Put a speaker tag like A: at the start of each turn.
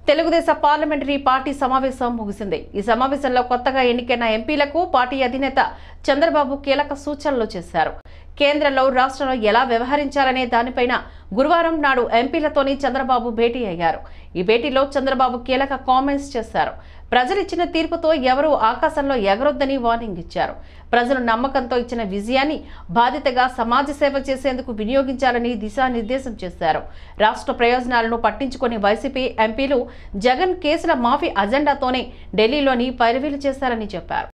A: Telugu Desam parliamentary party సమావేశం ముగిసింది. ఈ సమావేశంలో కొత్తగా ఎన్నికైన ఎంపీలకు పార్టీ అధినేత చంద్రబాబు కీలక సూచనలు చేశారు. కేంద్రంలో రాష్ట్రంలో ఎలా వ్యవహరించాలనే దానిపైన గురువారం నాడు ఎంపీలతోని చంద్రబాబు భేటీ అయ్యారు. ఈ భేటీలో చంద్రబాబు కీలక కామెంట్స్ చేశారు. ప్రజలిచ్చిన తీర్పుతో ఎవరూ ఆకాశంలో ఎగరొద్దని వార్నింగ్ ఇచ్చారు. ప్రజలు నమ్మకంతో ఇచ్చిన విజయాన్ని బాధ్యతగా సమాజ సేవ చేసేందుకు వినియోగించాలని దిశానిర్దేశం చేశారు. రాష్ట్ర ప్రయోజనాలను పట్టించుకొని వైసీపీ ఎంపీలు జగన్ కేసుల మాఫీ అజెండాతోనే ఢిల్లీలోని పైరవీలు చేశారని చెప్పారు.